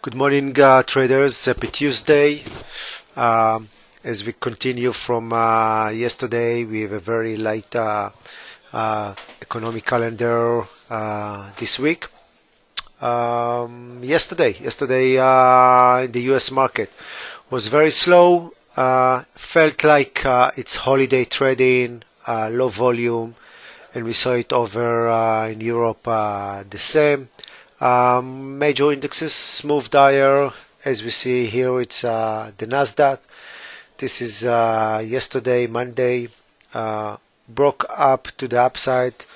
Good morning, traders. Happy Tuesday. As we continue from yesterday, we have a very light economic calendar this week. Yesterday, the U.S. market was very slow. Felt like it's holiday trading, low volume, and we saw it over in Europe the same. Major indexes moved higher. As we see here, it's the Nasdaq. This is yesterday, Monday, broke up to the upside.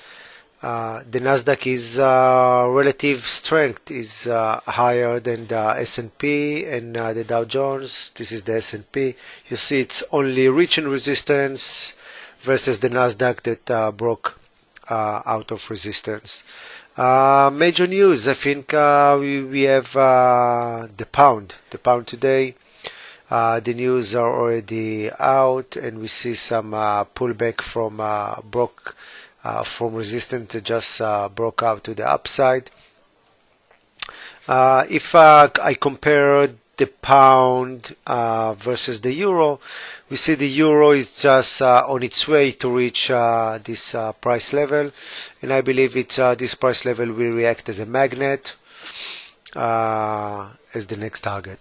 The Nasdaq is relative strength is higher than the S&P and the Dow Jones. This is the S&P. You see, it's only reaching resistance versus the Nasdaq that broke out of resistance. Major news, I think we have the pound today. The news are already out, and we see some pullback from resistance that just broke out to the upside. If I compare the pound versus the euro, we see the euro is just on its way to reach this price level, and I believe this price level will react as a magnet as the next target.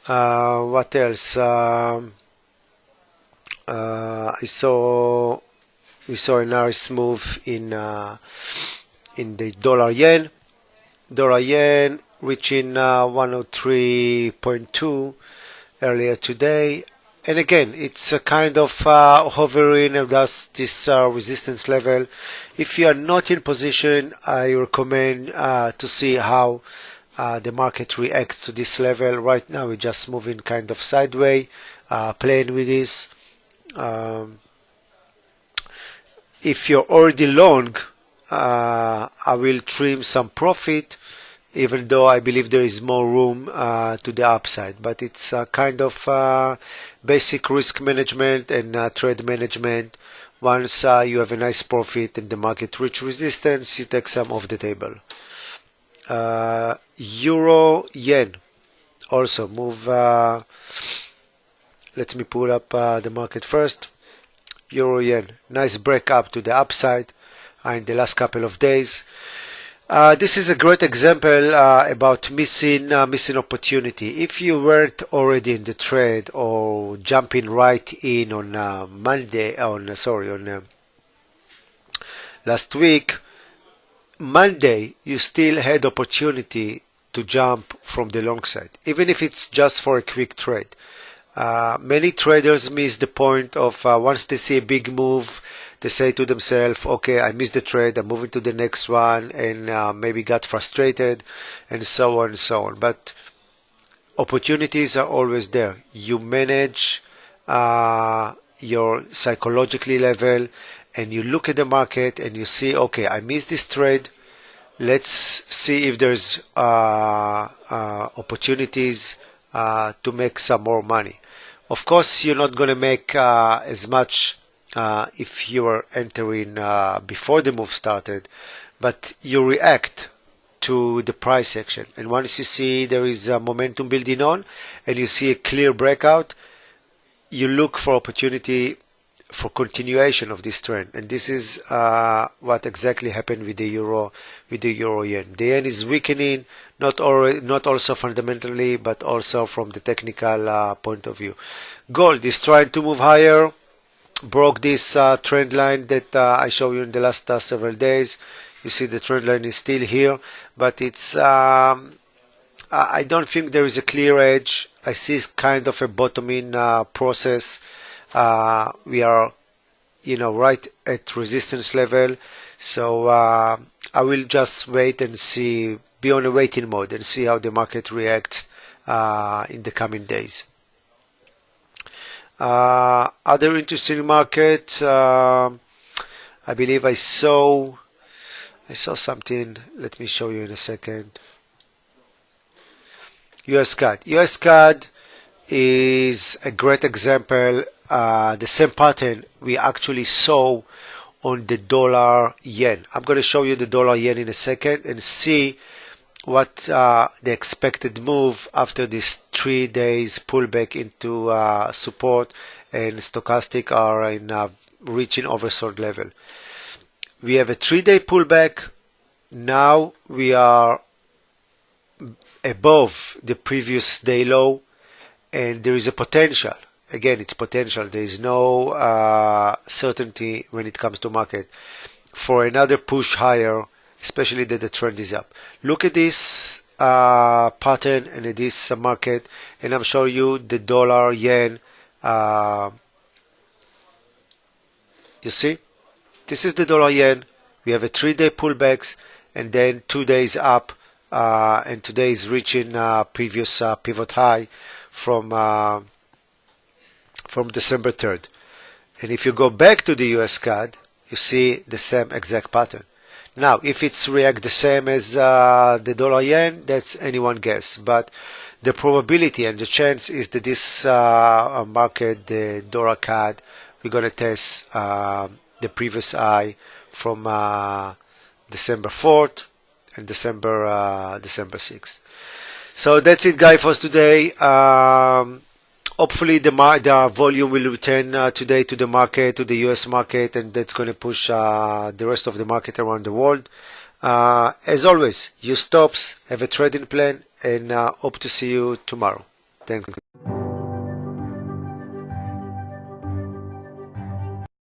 What else? We saw a nice move in the dollar yen. Dollar yen reaching 103.2 earlier today, and again it's a kind of hovering around this resistance level. If you are not in position, I recommend to see how the market reacts to this level. Right now we're just moving kind of sideways, playing with this. If you're already long, I will trim some profit, even though I believe there is more room to the upside. But it's kind of basic risk management and trade management. Once you have a nice profit and the market reach resistance, you take some off the table. Euro yen also move. Let me pull up the market first. Euro yen, nice break up to the upside in the last couple of days. This is a great example about missing opportunity. If you weren't already in the trade or jumping right in on last week, Monday, you still had opportunity to jump from the long side, even if it's just for a quick trade. Many traders miss the point of once they see a big move, they say to themselves, okay, I missed the trade, I'm moving to the next one, and maybe got frustrated, and so on and so on. But opportunities are always there. You manage your psychologically level, and you look at the market and you see, okay, I missed this trade. Let's see if there's opportunities to make some more money. Of course, you're not going to make as much if you are entering before the move started, but you react to the price action. And once you see there is a momentum building on and you see a clear breakout, you look for opportunity for continuation of this trend. And this is what exactly happened with the euro yen. The yen is weakening, not also fundamentally, but also from the technical point of view. Gold is trying to move higher, broke this trend line that I showed you in the last several days. You see the trend line is still here, but it's I don't think there is a clear edge. I see kind of a bottoming process. We are, right at resistance level. So I will just wait and see, be on a waiting mode and see how the market reacts in the coming days. Other interesting market, I believe I saw something. Let me show you in a second. US CAD. US CAD is a great example. The same pattern we actually saw on the dollar yen. I'm going to show you the dollar yen in a second and see what the expected move after this 3 days pullback into support, and stochastic are in reaching oversold level. We have a 3-day pullback. Now we are above the previous day low, and there is a potential. Again, it's potential. There is no certainty when it comes to market for another push higher, especially that the trend is up. Look at this pattern and at this market, and I'm showing you the dollar yen. You see, this is the dollar yen. We have a 3-day pullbacks and then 2 days up, and today is reaching previous pivot high from December 3rd. And if you go back to the US CAD, you see the same exact pattern. Now, if it's react the same as the dollar yen, that's anyone guess. But the probability and the chance is that this market, the dollar CAD, we're going to test the previous high from December 4th and December 6th. So that's it, guys, for today. Hopefully the volume will return today to the market, to the US market, and that's going to push the rest of the market around the world. As always, use stops, have a trading plan, and hope to see you tomorrow. Thank you.